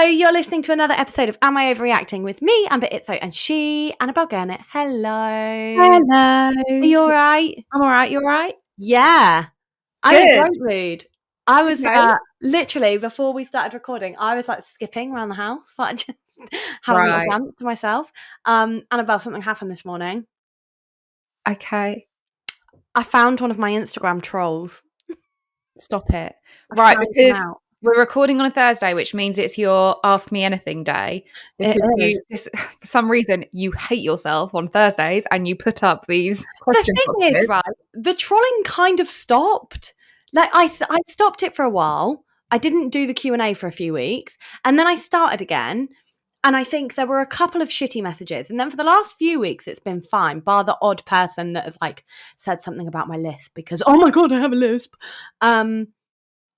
you're listening to another episode of Am I Ovary Acting with me, Amber Itzo, and she, Annabel Gurnett. Hello. Hello. Are you all right? I'm all right. You all right? Yeah. I'm in a Good. great mood. I was Okay. literally, before we started recording, I was like skipping around the house, like just having a little Right. dance to myself. Annabelle, something happened this morning. Okay. I found one of my Instagram trolls. Stop it. I Right, found him because out. we're recording on a Thursday, which means it's your Ask Me Anything day. It Because is. for some reason, you hate yourself on Thursdays and you put up these question The thing is, boxes. right, the trolling kind of stopped. Like I stopped it for a while. I didn't do the Q&A for a few weeks, and then I started again. And I think there were a couple of shitty messages. And then for the last few weeks, it's been fine, bar the odd person that has like said something about my lisp because, oh my God, I have a lisp. And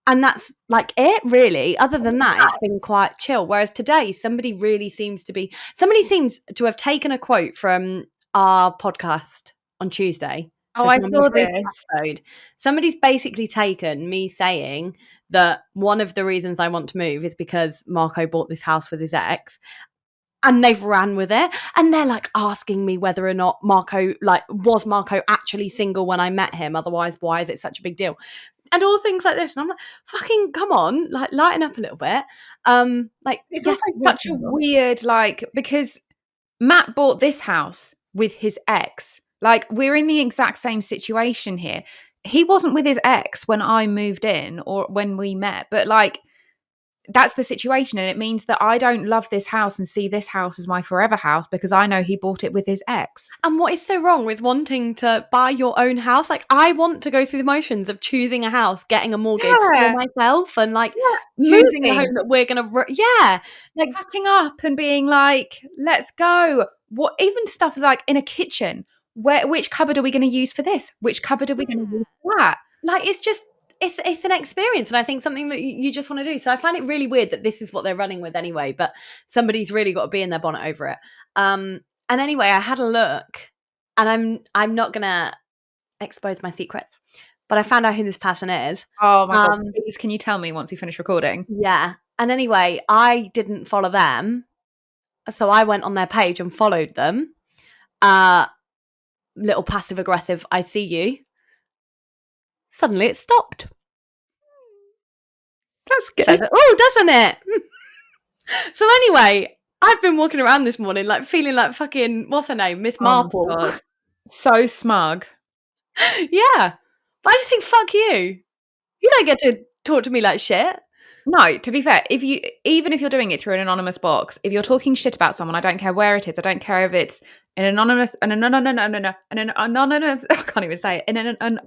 that's like it, really. Other than that, it's been quite chill. Whereas today, somebody seems to have taken a quote from our podcast on Tuesday. Oh, I saw this. Episode. Somebody's basically taken me saying that one of the reasons I want to move is because Marco bought this house with his ex, and they've ran with it, and they're like asking me whether or not was Marco actually single when I met him, otherwise why is it such a big deal, and all things like this. And I'm like, fucking come on, like lighten up a little bit. It's also such a weird, because Matt bought this house with his ex. Like, we're in the exact same situation here. He wasn't with his ex when I moved in or when we met, but like, that's the situation. And it means that I don't love this house and see this house as my forever house because I know he bought it with his ex. And what is so wrong with wanting to buy your own house? Like, I want to go through the motions of choosing a house, getting a mortgage for myself, and like choosing the home that we're gonna like packing up and being like, let's go. What, even stuff like in a kitchen, which cupboard are we going to use for this? Which cupboard are we going to use for that? Like, it's an experience, and I think something that you just want to do. So I find it really weird that this is what they're running with anyway, but somebody's really got to be in their bonnet over it. And anyway, I had a look, and I'm not gonna expose my secrets, but I found out who this person is. Oh my God, please, can you tell me once you finish recording? Yeah. And anyway, I didn't follow them, so I went on their page and followed them. Little passive aggressive, I see you. Suddenly it stopped. That's good. Doesn't it? So anyway, I've been walking around this morning like feeling like fucking, what's her name? Miss Marple. Oh, so smug. Yeah. But I just think, fuck you. You don't get to talk to me like shit. No, to be fair, even if you're doing it through an anonymous box, if you're talking shit about someone, I don't care where it is. I don't care if it's an anonymous, I can't even say it,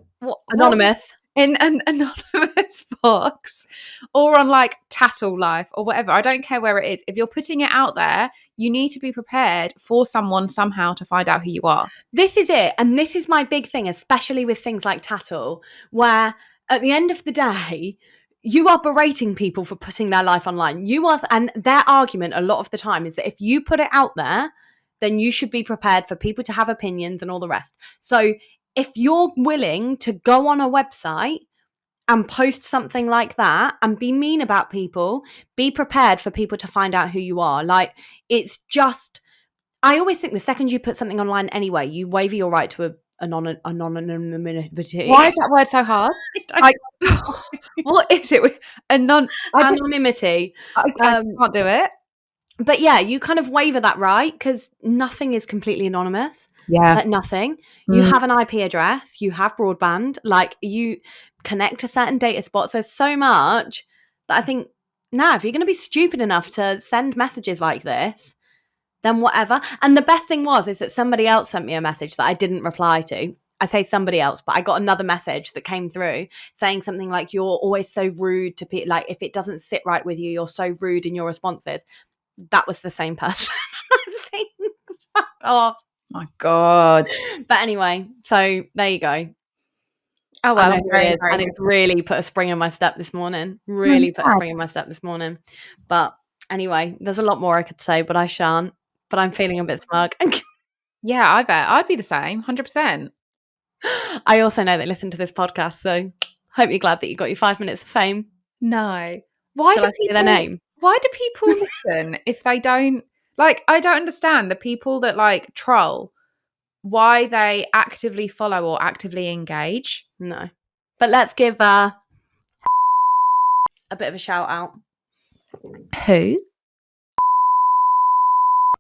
Anonymous. In an anonymous box or on like Tattle Life or whatever. I don't care where it is. If you're putting it out there, you need to be prepared for someone somehow to find out who you are. This is it. And this is my big thing, especially with things like Tattle, where at the end of the day, you are berating people for putting their life online. And their argument a lot of the time is that if you put it out there, then you should be prepared for people to have opinions and all the rest. So if you're willing to go on a website and post something like that and be mean about people, be prepared for people to find out who you are. Like, it's just, I always think the second you put something online anyway, you waiver your right to anonymity. Why is that word so hard? What is it with anonymity? I can't do it. But yeah, you kind of waiver that right because nothing is completely anonymous. Yeah. Like nothing. You have an IP address, you have broadband, like you connect to certain data spots. There's so much that I think, if you're going to be stupid enough to send messages like this, then whatever. And the best thing is that somebody else sent me a message that I didn't reply to. I say somebody else, but I got another message that came through saying something like, you're always so rude to people. Like, if it doesn't sit right with you, you're so rude in your responses. That was the same person. I think. Fuck off. My God. But anyway, so there you go. Oh, well, and it really put a spring in my step this morning. But anyway, there's a lot more I could say, but I shan't. But I'm feeling a bit smug. Yeah, I bet. I'd be the same, 100%. I also know they listen to this podcast, so hope you're glad that you got your 5 minutes of fame. No. Why Shall I say their name? Why do people listen if they don't? Like, I don't understand the people that like troll, why they actively follow or actively engage. No. But let's give a bit of a shout out. Who?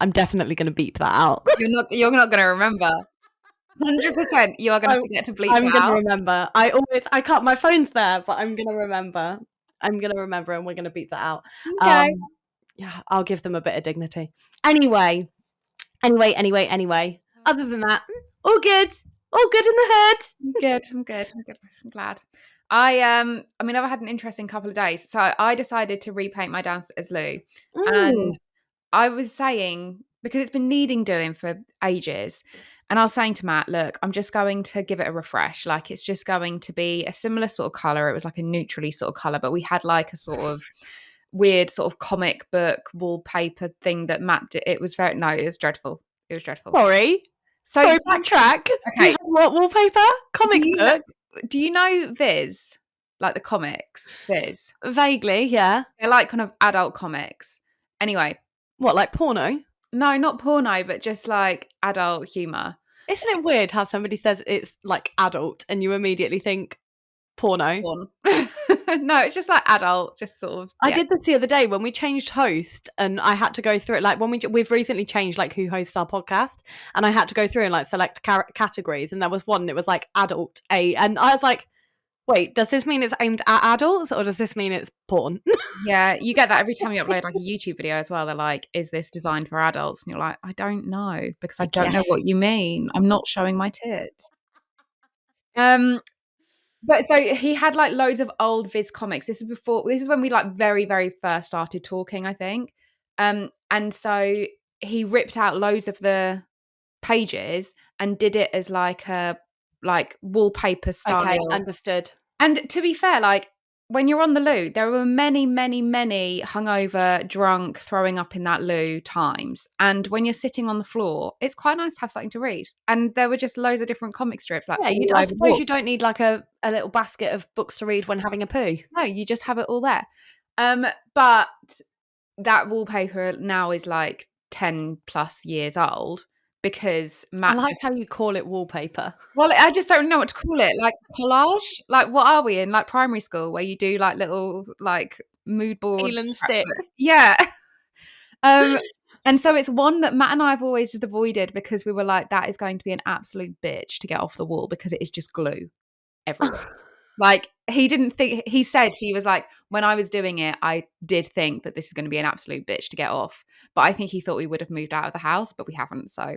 I'm definitely going to beep that out. You're not going to remember. 100% you are going to forget to bleep I'm that going to out. remember. I can't, my phone's there, but I'm going to remember. I'm going to remember and we're going to beep that out. Okay. Yeah, I'll give them a bit of dignity. Anyway. Other than that, all good. All good in the hood. I'm good. I'm glad. I mean, I've had an interesting couple of days. So I decided to repaint my downstairs loo. And I was saying, because it's been needing doing for ages, and I was saying to Matt, look, I'm just going to give it a refresh. Like, it's just going to be a similar sort of colour. It was like a neutrally sort of colour, but we had like a sort of weird sort of comic book wallpaper thing that Matt did. It was dreadful. It was dreadful. Sorry, backtrack. Okay. You had what wallpaper? Comic book? Do you know Viz? Like the comics, Viz? Vaguely, yeah. They're like kind of adult comics. Anyway. What, like porno? No, not porno, but just like adult humour. Isn't it weird how somebody says it's like adult and you immediately think porno? Porn. No, it's just like adult, just sort of. I did this the other day when we changed host, and I had to go through it. Like when we've recently changed like who hosts our podcast, and I had to go through and like select categories, and there was one that was like adult and I was like, wait, does this mean it's aimed at adults or does this mean it's porn? Yeah, you get that every time you upload like a YouTube video as well. They're like, is this designed for adults? And you're like, I don't know, because I don't know what you mean. I'm not showing my tits. But so he had like loads of old Viz comics. This is when we like very, very first started talking, I think. And so he ripped out loads of the pages and did it as like a wallpaper style. Okay, understood. And to be fair, like when you're on the loo, there were many, many, many hungover, drunk, throwing up in that loo times. And when you're sitting on the floor, it's quite nice to have something to read. And there were just loads of different comic strips. Like, yeah, I suppose you don't need like a little basket of books to read when having a poo. No, you just have it all there. But that wallpaper now is like 10 plus years old. Because Matt, I like how you call it wallpaper. Well, I just don't know what to call it. Like collage? Like what are we in? Like primary school where you do like little like mood boards? Peel and stick. Yeah. And so it's one that Matt and I have always just avoided because we were like, that is going to be an absolute bitch to get off the wall because it is just glue everywhere. Like he said he was like, when I was doing it, I did think that this is going to be an absolute bitch to get off. But I think he thought we would have moved out of the house, but we haven't. So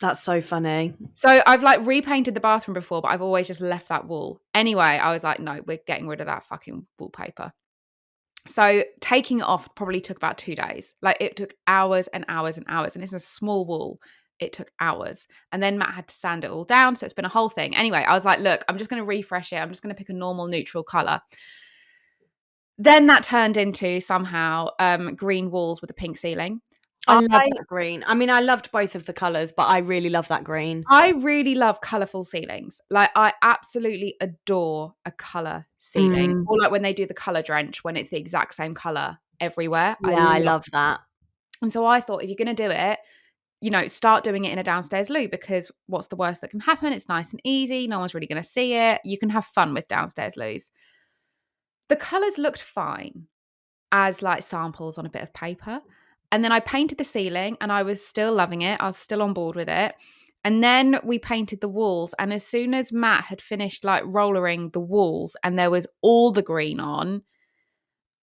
that's so funny. So I've like repainted the bathroom before, but I've always just left that wall. Anyway, I was like, no, we're getting rid of that fucking wallpaper. So taking it off probably took about 2 days. Like it took hours and hours and hours. And it's a small wall. It took hours. And then Matt had to sand it all down. So it's been a whole thing. Anyway, I was like, look, I'm just going to refresh it. I'm just going to pick a normal neutral color. Then that turned into somehow green walls with a pink ceiling. I love that green. I mean, I loved both of the colours, but I really love that green. I really love colourful ceilings. Like, I absolutely adore a colour ceiling. Or like when they do the colour drench, when it's the exact same colour everywhere. Yeah, I love that. And so I thought, if you're going to do it, you know, start doing it in a downstairs loo, because what's the worst that can happen? It's nice and easy. No one's really going to see it. You can have fun with downstairs loos. The colours looked fine as like samples on a bit of paper. And then I painted the ceiling and I was still loving it. I was still on board with it. And then we painted the walls. And as soon as Matt had finished like rollering the walls and there was all the green on,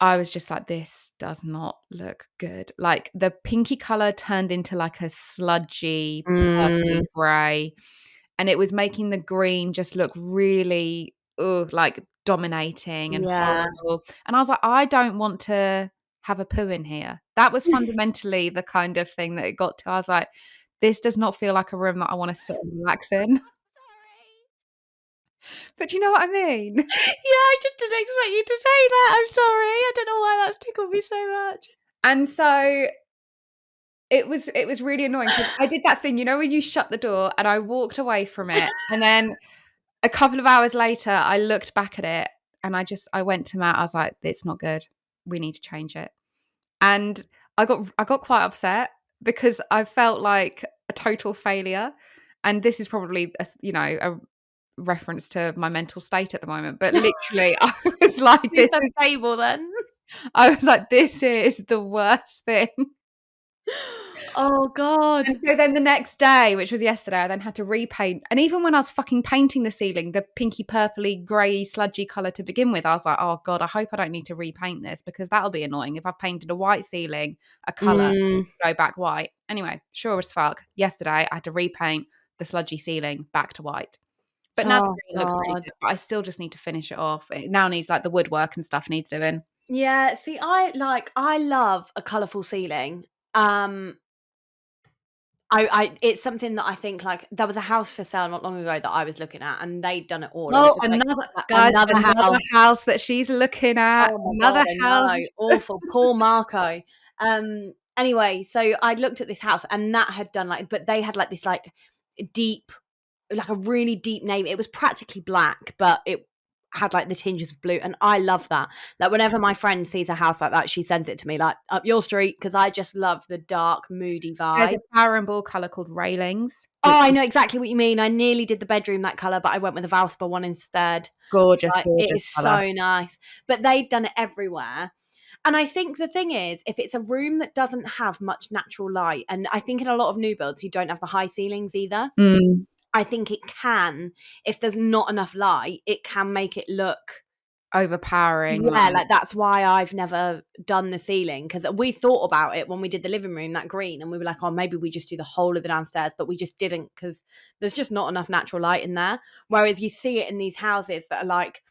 I was just like, this does not look good. Like the pinky color turned into like a sludgy, purpley grey. And it was making the green just look really like dominating and horrible. And I was like, I don't want to have a poo in here. That was fundamentally the kind of thing that it got to. I was like, this does not feel like a room that I want to sit and relax in. But you know what I mean? Yeah, I just didn't expect you to say that. I'm sorry. I don't know why that's tickled me so much. And so it was really annoying because I did that thing, you know, when you shut the door, and I walked away from it. And then a couple of hours later, I looked back at it and I went to Matt. I was like, it's not good. We need to change it. And I got quite upset because I felt like a total failure. And this is probably a reference to my mental state at the moment. But literally, I was like, Super stable then. this is the worst thing. Oh God. And so then the next day, which was yesterday, I then had to repaint. And even when I was fucking painting the ceiling, the pinky purpley, grey, sludgy colour to begin with, I was like, oh God, I hope I don't need to repaint this because that'll be annoying if I've painted a white ceiling, a colour, go back white. Anyway, sure as fuck, yesterday I had to repaint the sludgy ceiling back to white. But now the green looks really good, but I still just need to finish it off. It now needs like the woodwork and stuff needs doing. Yeah, see, I love a colourful ceiling. It's something that I think, like, there was a house for sale not long ago that I was looking at, and they'd done it all. And it Oh, was like another house that she's looking at. Oh my Another God, I house. know, awful. Poor Marco. Anyway, so I'd looked at this house, and that had done but they had like this deep, like a really deep navy. It was practically black, but it had like the tinges of blue, and I love that. Like whenever my friend sees a house like that, she sends it to me, like, up your street, because I just love the dark, moody There's vibe. a Power and Ball colour called Railings. Oh, I know exactly what you mean. I nearly did the bedroom that colour, but I went with a Valspar one instead. Gorgeous, Like, it gorgeous is colour. so nice. But they'd done it everywhere. And I think the thing is, if it's a room that doesn't have much natural light, and I think in a lot of new builds, you don't have the high ceilings either. I think it can, if there's not enough light, it can make it look overpowering. Yeah, like that's why I've never done the ceiling, because we thought about it when we did the living room, that green, and we were like, oh, maybe we just do the whole of the downstairs, but we just didn't, because there's just not enough natural light in there. Whereas you see it in these houses that are like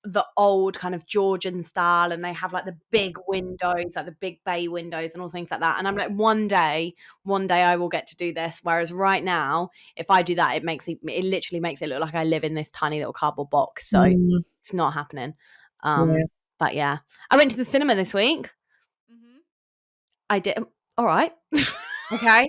the old kind of Georgian style, and they have like the big windows, like the big bay windows and all things like that. And I'm like, one day I will get to do this. Whereas right now, if I do that, it literally makes it look like I live in this tiny little cardboard box. So it's not happening. But yeah, I went to the cinema this week. I did. All right. Okay.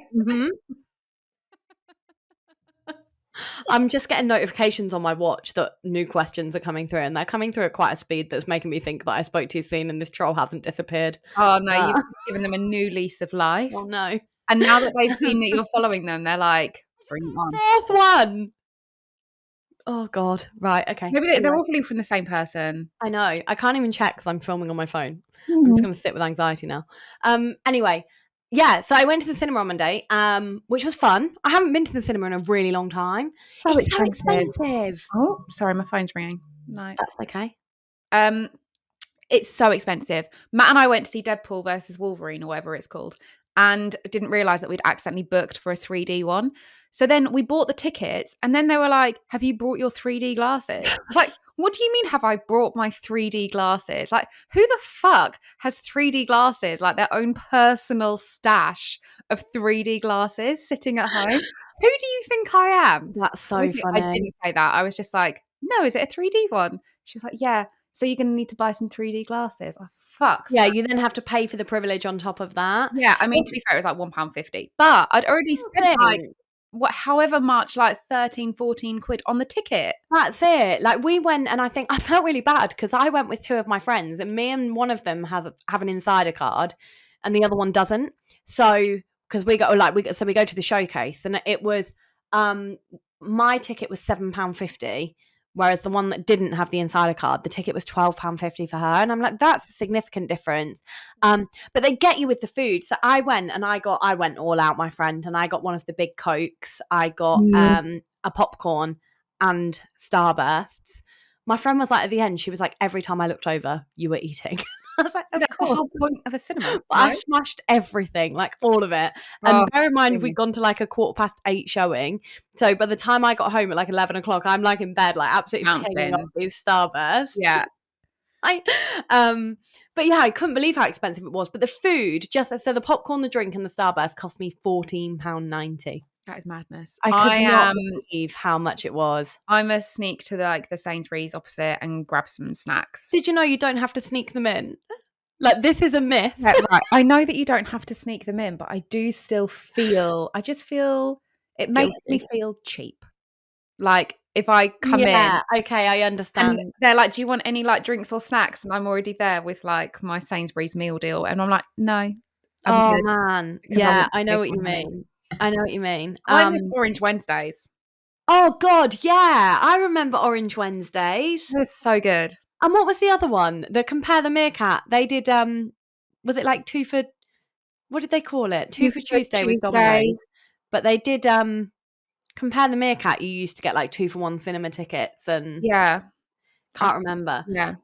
I'm just getting notifications on my watch that new questions are coming through, and they're coming through at quite a speed that's making me think that I spoke too soon and this troll hasn't disappeared. Oh no, you've just given them a new lease of life. Oh no. And now that they've seen that you're following them, they're like, bring it on. Fourth one. Oh God. Right. Okay. Maybe they're all probably from the same person. I know. I can't even check because I'm filming on my phone. I'm just going to sit with anxiety now. Anyway, yeah. So I went to the cinema on Monday, which was fun. I haven't been to the cinema in a really long time. It's so expensive. Oh, sorry, my phone's ringing. No, that's okay. It's so expensive. Matt and I went to see Deadpool versus Wolverine, or whatever it's called, and didn't realise that we'd accidentally booked for a 3D one. So then we bought the tickets, and then they were like, have you brought your 3D glasses? I was like, what do you mean, have I brought my 3D glasses? Like, who the fuck has 3D glasses, like their own personal stash of 3D glasses sitting at home? Who do you think I am? That's so Obviously, funny. I didn't say that. I was just like, no, is it a 3D one? She was like, yeah. So you're going to need to buy some 3D glasses. Oh, fuck. Yeah, you then have to pay for the privilege on top of that. Yeah, I mean, to be fair, it was like £1.50. But I'd already spent like, however much, like 13, 14 quid on the ticket. That's it. Like, we went, and I think I felt really bad because I went with two of my friends, and me and one of them have an insider card and the other one doesn't. So, because we go to the showcase, and it was, my ticket was £7.50. Whereas the one that didn't have the insider card, the ticket was £12.50 for her. And I'm like, that's a significant difference. But they get you with the food. So I went all out, my friend, and I got one of the big Cokes. I got a popcorn and Starbursts. My friend was like, at the end, she was like, every time I looked over, you were eating. I was like, that's the whole point of a cinema. Right? I smashed everything, like all of it. And bear in mind, we'd gone to like a 8:15 showing. So by the time I got home at like 11 o'clock, I'm like in bed, like absolutely picking up these Starbursts. Yeah. But yeah, I couldn't believe how expensive it was. But the food, so the popcorn, the drink, and the Starburst cost me £14.90. That is madness. I could not believe how much it was. I must sneak to the Sainsbury's opposite and grab some snacks. Did you know you don't have to sneak them in? Like, this is a myth. Yeah, right. I know that you don't have to sneak them in, but I do still feel, it makes me feel cheap. Like, if I come in. Okay, I And understand. they're like, "Do you want any, like, drinks or snacks?" And I'm already there with, like, my Sainsbury's meal deal, and I'm like, "No, I'm Oh, good," man. because I Yeah, want to I know save what my you money. mean. I know what you mean. I miss Orange Wednesdays. Oh god, yeah, I remember Orange Wednesdays. It was so good. And what was the other one? The Compare the Meerkat. They did, was it like 2 for what did they call it? 2 You for for Tuesday with Tuesday. Domino's. But they did, Compare the Meerkat, you used to get, like, 2 for 1 cinema tickets and Yeah. I can't remember. Yeah.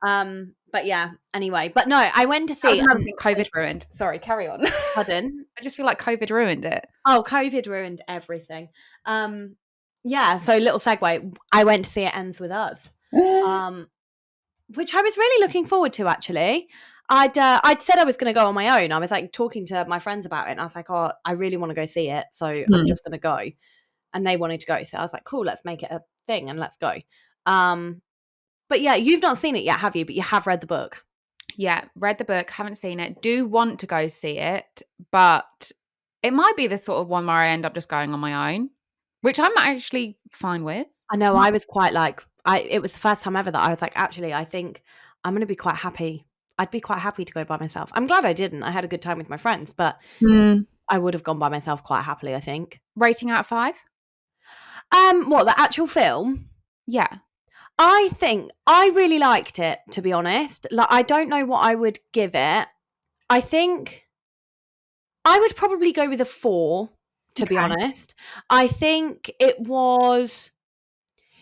But yeah, anyway. But no, I went to That was see, another thing COVID ruined. Sorry, carry on. pardon? I just feel like COVID ruined it. Oh, COVID ruined everything. Yeah, so little segue. I went to see It Ends With Us, which I was really looking forward to, actually. I'd said I was going to go on my own. I was like talking to my friends about it, and I was like, "Oh, I really want to go see it, so I'm just going to go." And they wanted to go, so I was like, "Cool, let's make it a thing and let's go." But yeah, you've not seen it yet, have you? But you have read the book. Yeah, read the book, haven't seen it. Do want to go see it, but it might be the sort of one where I end up just going on my own, which I'm actually fine with. I know, I was quite like, it was the first time ever that I was like, actually, I think I'm going to be quite happy. I'd be quite happy to go by myself. I'm glad I didn't. I had a good time with my friends, but I would have gone by myself quite happily, I think. Rating out of 5? What, the actual film? Yeah. I think I really liked it, to be honest. Like, I don't know what I would give it. I think I would probably go with a 4, to be honest. I think it was,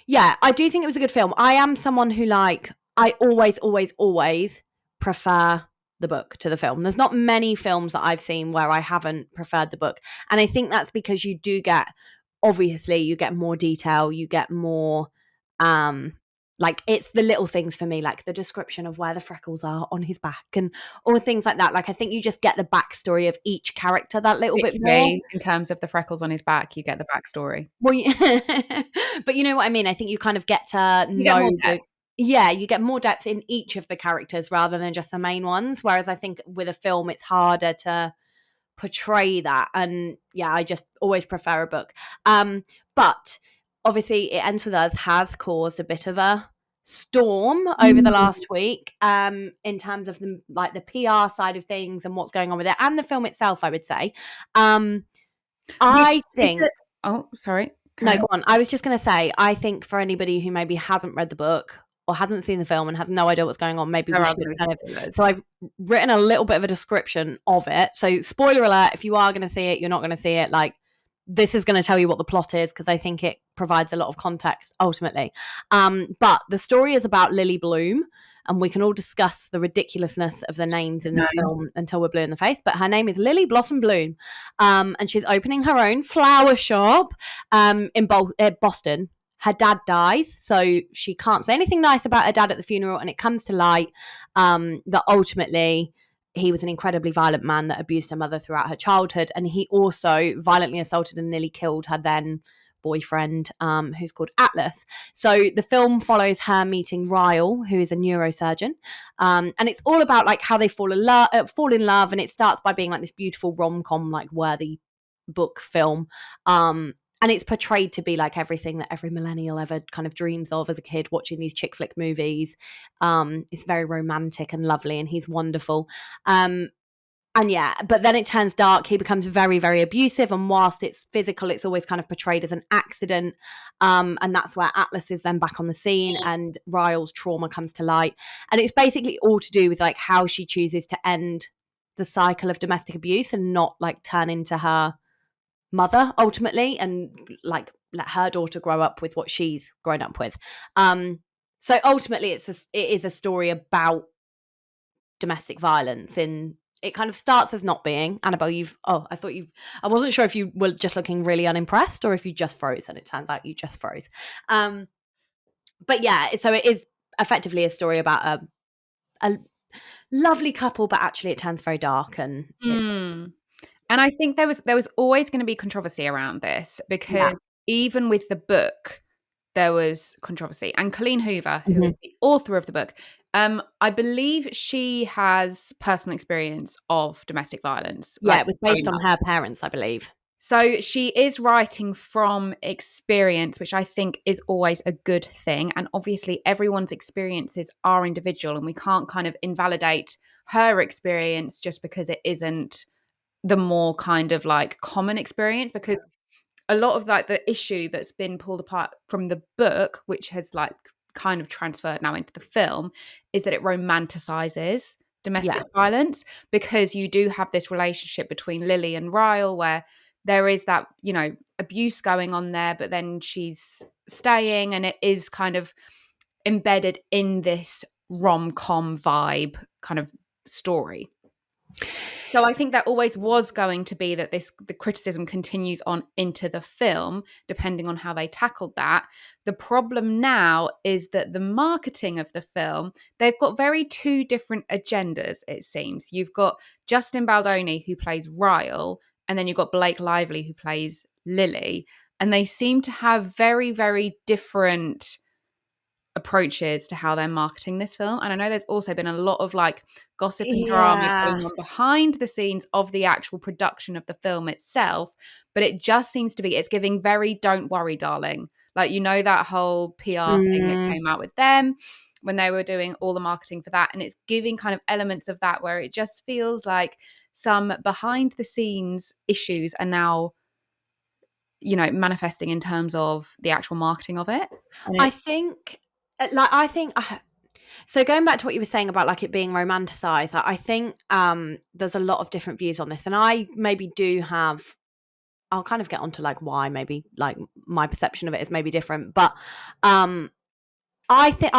yeah, I do think it was a good film. I am someone who, like, I always, always, always prefer the book to the film. There's not many films that I've seen where I haven't preferred the book. And I think that's because you do get, obviously, you get more detail, you get more, like, it's the little things for me, like the description of where the freckles are on his back and all things like that. Like, I think you just get the backstory of each character that little bit more. Literally, in terms of the freckles on his back, you get the backstory. Well, but you know what I mean? I think you kind of get to You get know more depth. yeah, you get more depth in each of the characters rather than just the main ones. Whereas I think with a film, it's harder to portray that. And yeah, I just always prefer a book. But obviously, It Ends With Us has caused a bit of a storm over the last week, in terms of the PR side of things and what's going on with it, and the film itself, I would say. I think. Oh, sorry. No, go on. I was just going to say, I think for anybody who maybe hasn't read the book or hasn't seen the film and has no idea what's going on, maybe we should kind of. So I've written a little bit of a description of it. So spoiler alert: if you are going to see it, you're not going to see it. Like, this is going to tell you what the plot is because I think it provides a lot of context ultimately. But the story is about Lily Bloom. And we can all discuss the ridiculousness of the names in this film until we're blue in the face. But her name is Lily Blossom Bloom. And she's opening her own flower shop in Boston. Her dad dies, so she can't say anything nice about her dad at the funeral. And it comes to light that ultimately he was an incredibly violent man that abused her mother throughout her childhood. And he also violently assaulted and nearly killed her then boyfriend, who's called Atlas. So the film follows her meeting Ryle, who is a neurosurgeon, and it's all about like how they fall in love, and it starts by being like this beautiful rom-com like worthy book film, and it's portrayed to be like everything that every millennial ever kind of dreams of as a kid watching these chick flick movies. It's very romantic and lovely, and he's wonderful. And yeah, but then it turns dark. He becomes very, very abusive. And whilst it's physical, it's always kind of portrayed as an accident. And that's where Atlas is then back on the scene and Ryle's trauma comes to light. And it's basically all to do with like how she chooses to end the cycle of domestic abuse and not like turn into her mother ultimately and like let her daughter grow up with what she's grown up with. So ultimately it is a story about domestic violence in. It kind of starts as not being. Annabelle, I wasn't sure if you were just looking really unimpressed or if you just froze, and it turns out you just froze. But yeah, so it is effectively a story about a lovely couple, but actually it turns very dark and And I think there was always going to be controversy around this because even with the book, there was controversy. And Colleen Hoover, who is the author of the book, I believe she has personal experience of domestic violence. Yeah, it was based on her parents, I believe. So she is writing from experience, which I think is always a good thing. And obviously, everyone's experiences are individual, and we can't kind of invalidate her experience just because it isn't the more kind of like common experience. Because a lot of like the issue that's been pulled apart from the book, which has like kind of transferred now into the film, is that it romanticizes domestic violence, because you do have this relationship between Lily and Ryle where there is that, you know, abuse going on there, but then she's staying, and it is kind of embedded in this rom-com vibe kind of story. So I think that always was going to be that the criticism continues on into the film, depending on how they tackled that. The problem now is that the marketing of the film, they've got very two different agendas, it seems. You've got Justin Baldoni, who plays Ryle, and then you've got Blake Lively, who plays Lily. And they seem to have very, very different approaches to how they're marketing this film. And I know there's also been a lot of like gossip and drama Yeah. going on behind the scenes of the actual production of the film itself, but it just seems to be, it's giving very "don't worry darling." Like, you know, that whole PR thing that came out with them when they were doing all the marketing for that, and it's giving kind of elements of that where it just feels like some behind the scenes issues are now, you know, manifesting in terms of the actual marketing of it. I think, so going back to what you were saying about like it being romanticized, I think there's a lot of different views on this, and I maybe do have. I'll kind of get onto like why maybe like my perception of it is maybe different, but I think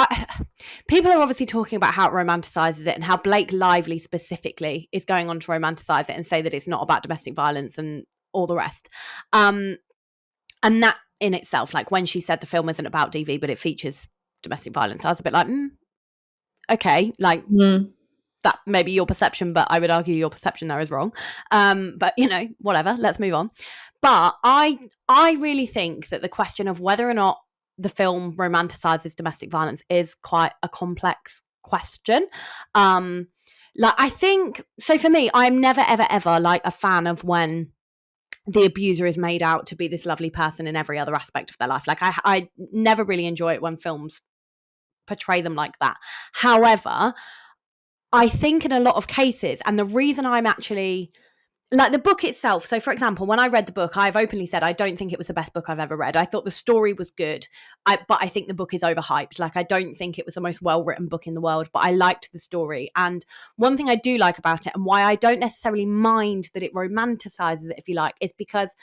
people are obviously talking about how it romanticizes it and how Blake Lively specifically is going on to romanticize it and say that it's not about domestic violence and all the rest. And that in itself, like when she said the film isn't about DV, but it features domestic violence, I was a bit like, okay, like that may be your perception, but I would argue your perception there is wrong. But you know, whatever, let's move on. But I really think that the question of whether or not the film romanticizes domestic violence is quite a complex question. Like I think so for me, I'm never ever ever like a fan of when the abuser is made out to be this lovely person in every other aspect of their life. Like I never really enjoy it when films portray them like that. However, I think in a lot of cases, and the reason I'm actually like the book itself. So, for example, when I read the book, I've openly said I don't think it was the best book I've ever read. I thought the story was good, but I think the book is overhyped. Like, I don't think it was the most well-written book in the world, but I liked the story. And one thing I do like about it, and why I don't necessarily mind that it romanticizes it, if you like, is because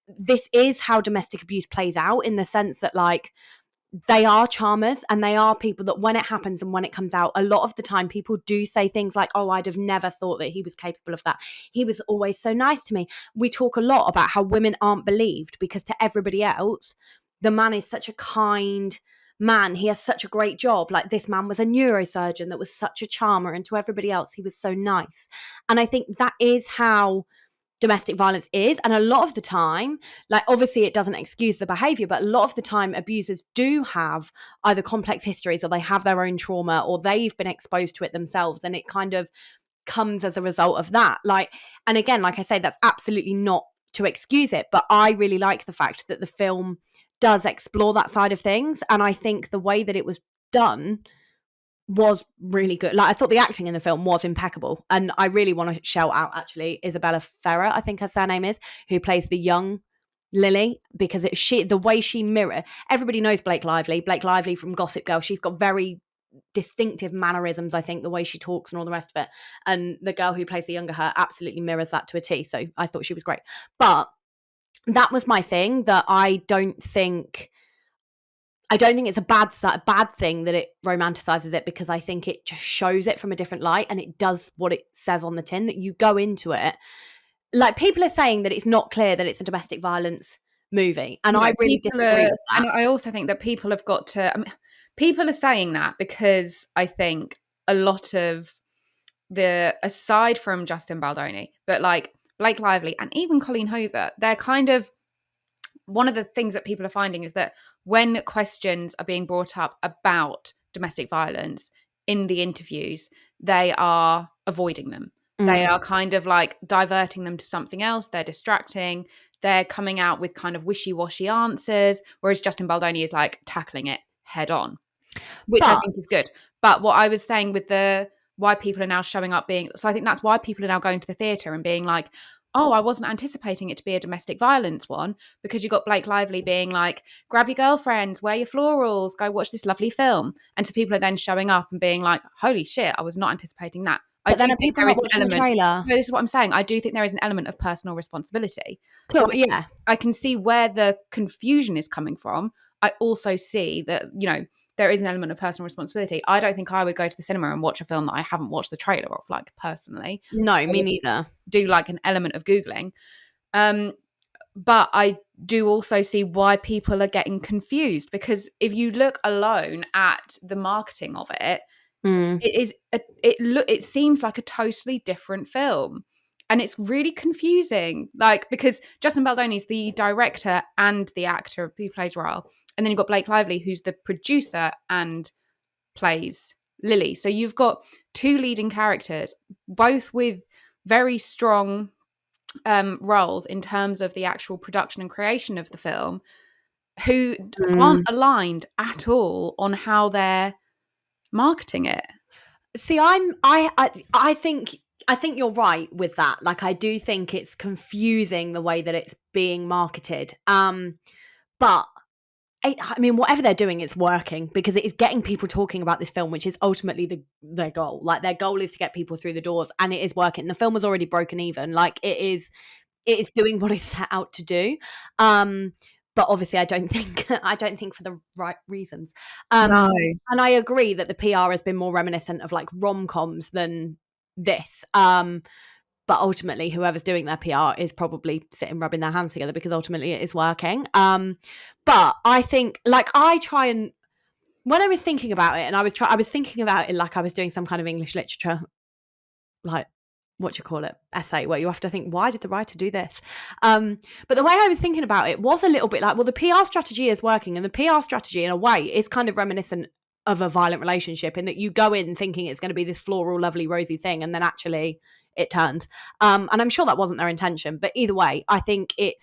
this is how domestic abuse plays out, in the sense that, like, they are charmers, and they are people that when it happens and when it comes out, a lot of the time people do say things like, oh, I'd have never thought that he was capable of that. He was always so nice to me. We talk a lot about how women aren't believed because to everybody else, the man is such a kind man. He has such a great job. Like, this man was a neurosurgeon that was such a charmer, and to everybody else, he was so nice. And I think that is how domestic violence is. And a lot of the time, like, obviously it doesn't excuse the behavior, but a lot of the time abusers do have either complex histories, or they have their own trauma, or they've been exposed to it themselves, and it kind of comes as a result of that. Like, and again, like I say, that's absolutely not to excuse it, but I really like the fact that the film does explore that side of things. And I think the way that it was done was really good. Like, I thought the acting in the film was impeccable, and I really want to shout out actually Isabella Ferrer, I think her surname is, who plays the young Lily, because the way she mirror, everybody knows Blake Lively from Gossip Girl. She's got very distinctive mannerisms, I think, the way she talks and all the rest of it, and the girl who plays the younger her absolutely mirrors that to a T. So I thought she was great. But that was my thing, that I don't think it's a bad thing that it romanticizes it, because I think it just shows it from a different light, and it does what it says on the tin, that you go into it. Like, people are saying that it's not clear that it's a domestic violence movie, and I really disagree with that. And I also think that people have got to, I mean, people are saying that because I think a lot of aside from Justin Baldoni, but like Blake Lively and even Colleen Hoover, they're kind of, one of the things that people are finding is that when questions are being brought up about domestic violence in the interviews, they are avoiding them. They are kind of like diverting them to something else. They're distracting. They're coming out with kind of wishy-washy answers, whereas Justin Baldoni is like tackling it head on, which I But think is good. But what I was saying with the why people are now showing up being, so I think that's why people are now going to the theatre and being like, oh, I wasn't anticipating it to be a domestic violence one, because you got Blake Lively being like, grab your girlfriends, wear your florals, go watch this lovely film. And so people are then showing up and being like, holy shit, I was not anticipating that. I but do then are think people there not is an watching the element. trailer? No, this is what I'm saying. I do think there is an element of personal responsibility. So Cool, yeah. I can see where the confusion is coming from. I also see that, there is an element of personal responsibility. I don't think I would go to the cinema and watch a film that I haven't watched the trailer of, like, personally. No, I me would neither. do like an element of Googling. But I do also see why people are getting confused, because if you look alone at the marketing of it, it seems like a totally different film, and it's really confusing, like, because Justin Baldoni is the director and the actor who plays Ryle, and then you've got Blake Lively, who's the producer and plays Lily. So you've got two leading characters, both with very strong roles in terms of the actual production and creation of the film, who aren't aligned at all on how they're marketing it. See, I think you're right with that. Like, I do think it's confusing the way that it's being marketed. But I mean, whatever they're doing, it's working, because it is getting people talking about this film, which is ultimately their goal. Like, their goal is to get people through the doors, and it is working. The film was already broken even. Like, it is doing what it's set out to do. But obviously, I don't think for the right reasons. No. And I agree that the PR has been more reminiscent of like rom-coms than this. But ultimately, whoever's doing their PR is probably sitting rubbing their hands together, because ultimately it is working. But I think, like, I try and, when I was thinking about it, and I was thinking about it like I was doing some kind of English literature, like, what do you call it, essay, where you have to think, why did the writer do this? But the way I was thinking about it was a little bit like, well, the PR strategy is working, and the PR strategy in a way is kind of reminiscent of a violent relationship, in that you go in thinking it's going to be this floral, lovely, rosy thing, and then actually it turns. And I'm sure that wasn't their intention, but either way, I think it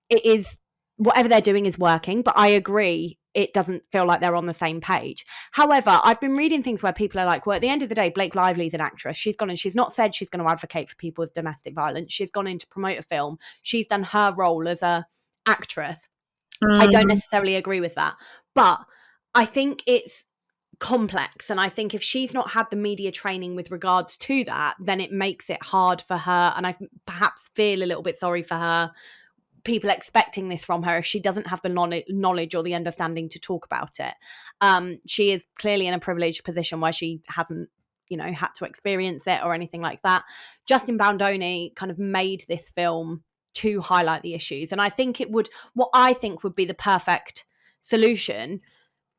is, whatever they're doing is working. But I agree, it doesn't feel like they're on the same page. However, I've been reading things where people are like, well, at the end of the day, Blake Lively's an actress. She's gone and she's not said she's going to advocate for people with domestic violence. She's gone in to promote a film. She's done her role as a actress. I don't necessarily agree with that, but I think it's complex, and I think if she's not had the media training with regards to that, then it makes it hard for her, and I perhaps feel a little bit sorry for her, people expecting this from her, if she doesn't have the knowledge or the understanding to talk about it. She is clearly in a privileged position where she hasn't, had to experience it or anything like that. Justin Baldoni kind of made this film to highlight the issues, and I think what I think would be the perfect solution,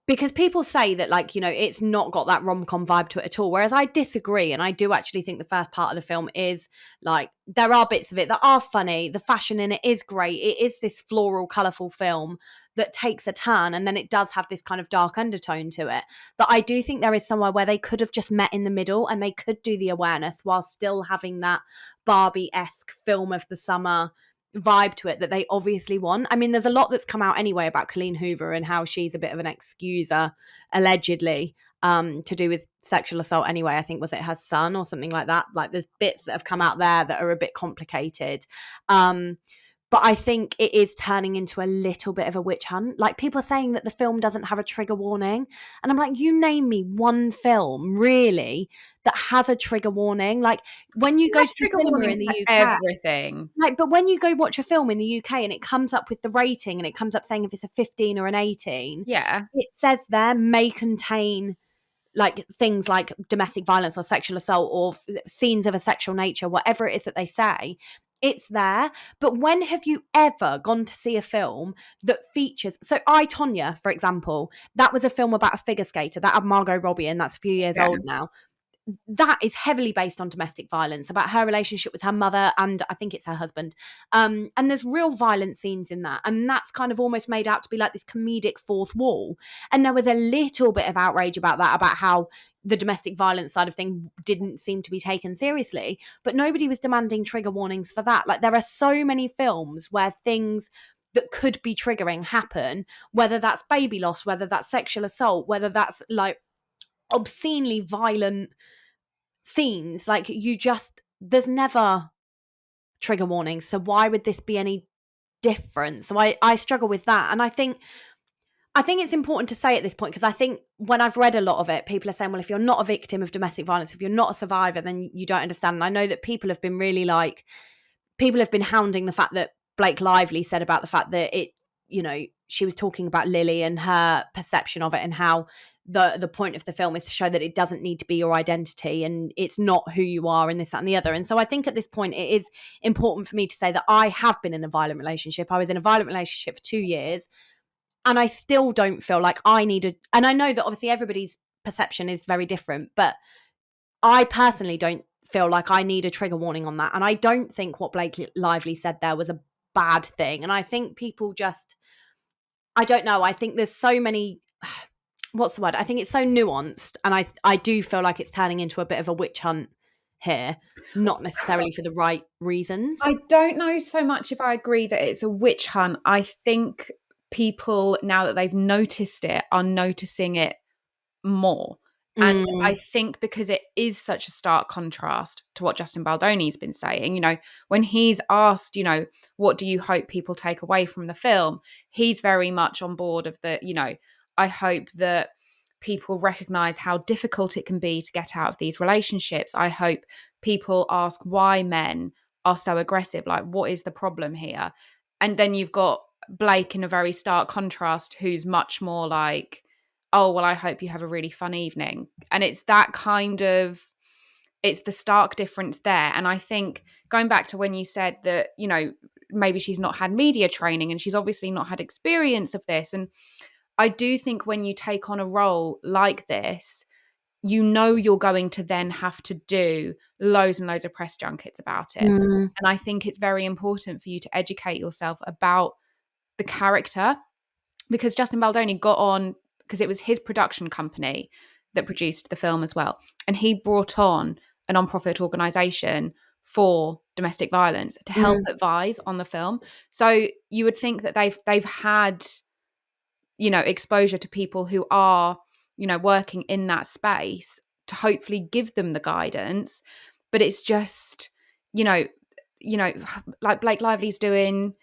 because people say that, like, it's not got that rom-com vibe to it at all, whereas I disagree, and I do actually think the first part of the film is, like, there are bits of it that are funny, the fashion in it is great, it is this floral, colourful film that takes a turn, and then it does have this kind of dark undertone to it, that I do think there is somewhere where they could have just met in the middle, and they could do the awareness while still having that Barbie-esque film of the summer vibe to it that they obviously want. I mean, there's a lot that's come out anyway about Colleen Hoover and how she's a bit of an excuser, allegedly, to do with sexual assault anyway. I think, was it her son or something like that? Like, there's bits that have come out there that are a bit complicated. But I think it is turning into a little bit of a witch hunt. Like, people are saying that the film doesn't have a trigger warning. And I'm like, you name me one film, really, that has a trigger warning. Like, when you go to the cinema in the UK, everything. like, but when you go watch a film in the UK and it comes up with the rating, and it comes up saying if it's a 15 or an 18, Yeah. it says there may contain, like, things like domestic violence or sexual assault or scenes of a sexual nature, whatever it is that they say, it's there. But when have you ever gone to see a film that features, so I, Tonya, for example, that was a film about a figure skater that had Margot Robbie in, that's a few years Yeah. old now. that is heavily based on domestic violence, about her relationship with her mother and I think it's her husband. And there's real violent scenes in that. And that's kind of almost made out to be like this comedic fourth wall. And there was a little bit of outrage about that, about how the domestic violence side of thing didn't seem to be taken seriously. But nobody was demanding trigger warnings for that. Like, there are so many films where things that could be triggering happen, whether that's baby loss, whether that's sexual assault, whether that's like obscenely violent scenes. Like, there's never trigger warnings, so why would this be any different? So I struggle with that. And I think it's important to say at this point, because I think when I've read a lot of it, people are saying, well, if you're not a victim of domestic violence, if you're not a survivor, then you don't understand. And I know that people have been really like, people have been hounding the fact that Blake Lively said about the fact that it, she was talking about Lily and her perception of it, and how the point of the film is to show that it doesn't need to be your identity and it's not who you are and this, that, and the other. And so I think at this point it is important for me to say that I have been in a violent relationship. I was in a violent relationship for 2 years, and I still don't feel like I needed, and I know that obviously everybody's perception is very different, but I personally don't feel like I need a trigger warning on that. And I don't think what Blake Lively said there was a bad thing. And I think people just, I don't know, I think there's so many, what's the word? I think it's so nuanced, and I do feel like it's turning into a bit of a witch hunt here, not necessarily for the right reasons. I don't know so much if I agree that it's a witch hunt. I think people, now that they've noticed it, are noticing it more. And I think because it is such a stark contrast to what Justin Baldoni's been saying, when he's asked, what do you hope people take away from the film? He's very much on board of the, I hope that people recognize how difficult it can be to get out of these relationships. I hope people ask why men are so aggressive. Like, what is the problem here? And then you've got Blake in a very stark contrast, who's much more like, oh, well, I hope you have a really fun evening. And it's that kind of, it's the stark difference there. And I think going back to when you said that, maybe she's not had media training and she's obviously not had experience of this. And I do think when you take on a role like this, you're going to then have to do loads and loads of press junkets about it. And I think it's very important for you to educate yourself about the character, because Justin Baldoni got on, because it was his production company that produced the film as well. And he brought on a non-profit organization for domestic violence to help advise on the film. So you would think that they've had, exposure to people who are, working in that space to hopefully give them the guidance. But it's just, like Blake Lively's doing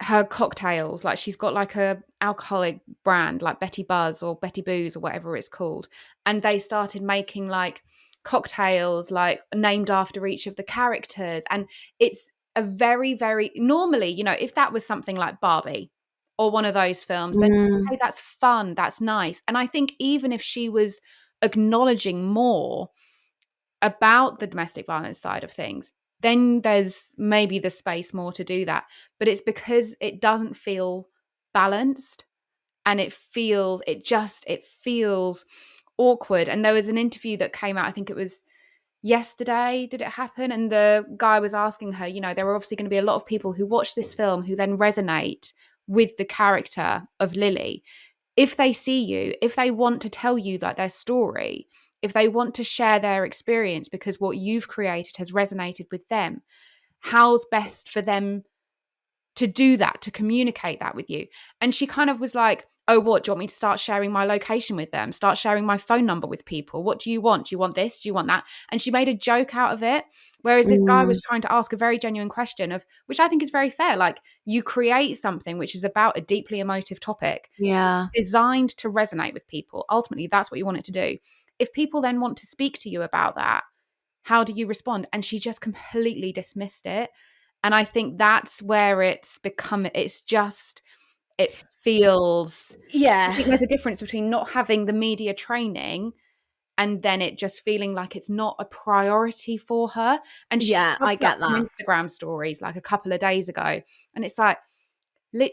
her cocktails, like she's got like a alcoholic brand like Betty Buzz or Betty Booze or whatever it's called, and they started making like cocktails like named after each of the characters. And it's a very, very, normally, if that was something like Barbie or one of those films, then hey, that's fun, that's nice. And I think even if she was acknowledging more about the domestic violence side of things, then there's maybe the space more to do that. But it's because it doesn't feel balanced, and it feels awkward. And there was an interview that came out, I think it was yesterday, did it happen? And the guy was asking her, there are obviously going to be a lot of people who watch this film who then resonate with the character of Lily. If they see you, if they want to tell you like their story, if they want to share their experience because what you've created has resonated with them, how's best for them to do that, to communicate that with you? And she kind of was like, oh, what, do you want me to start sharing my location with them? Start sharing my phone number with people? What do you want? Do you want this? Do you want that? And she made a joke out of it. Whereas this guy was trying to ask a very genuine question, of which I think is very fair. Like, you create something which is about a deeply emotive topic. Yeah. It's designed to resonate with people. Ultimately, that's what you want it to do. If people then want to speak to you about that, how do you respond? And she just completely dismissed it. And I think that's where it feels, I think there's a difference between not having the media training and then it just feeling like it's not a priority for her. And she I get some that. Instagram stories like a couple of days ago, and it's like an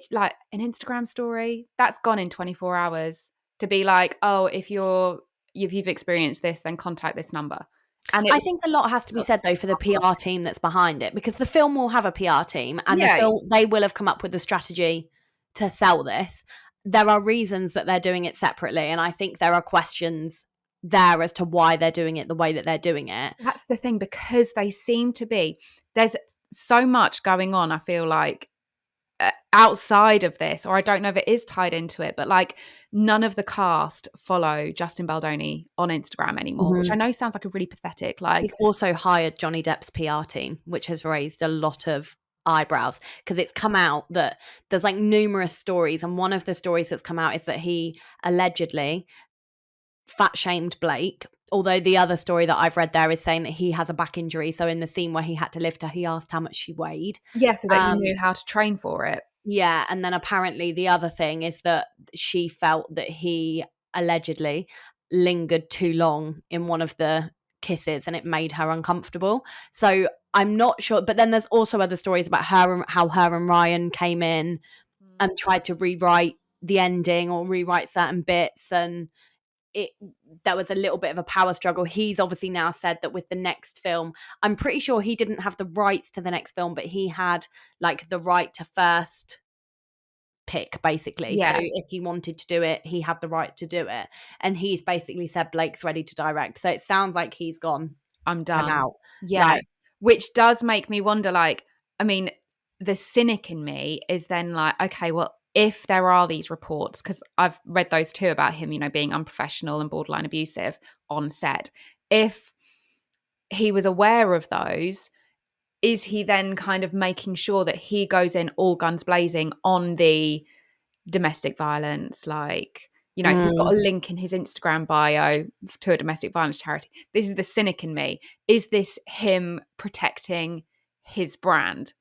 Instagram story that's gone in 24 hours to be like, oh, if you're if you've experienced this, then contact this number. And I think a lot has to be said though for the PR team that's behind it, because the film will have a PR team, and the film, they will have come up with a strategy to sell this. There are reasons that they're doing it separately, and I think there are questions there as to why they're doing it the way that they're doing it. That's the thing, because they seem to be, there's so much going on, I feel like, outside of this, or I don't know if it is tied into it, but like none of the cast follow Justin Baldoni on Instagram anymore, which I know sounds like a really pathetic, like, he's also hired Johnny Depp's PR team, which has raised a lot of eyebrows, because it's come out that there's like numerous stories, and one of the stories that's come out is that he allegedly fat shamed Blake, although the other story that I've read there is saying that he has a back injury, so in the scene where he had to lift her, he asked how much she weighed. yeah, so that he knew how to train for it. Yeah, and then apparently the other thing is that she felt that he allegedly lingered too long in one of the kisses and it made her uncomfortable. So I'm not sure, but then there's also other stories about her and how her and Ryan came in and tried to rewrite the ending or rewrite certain bits, and there was a little bit of a power struggle. He's obviously now said that with the next film, I'm pretty sure he didn't have the rights to the next film, but he had like the right to first pick, basically. Yeah. So if he wanted to do it, he had the right to do it. And he's basically said Blake's ready to direct. So it sounds like he's gone, I'm done. I'm out. Yeah. Like, which does make me wonder, like, I mean, the cynic in me is then like, okay, well, if there are these reports, because I've read those too about him, you know, being unprofessional and borderline abusive on set. If he was aware of those, is he then kind of making sure that he goes in all guns blazing on the domestic violence? Like, you know, he's got a link in his Instagram bio to a domestic violence charity. This is the cynic in me. Is this him protecting his brand?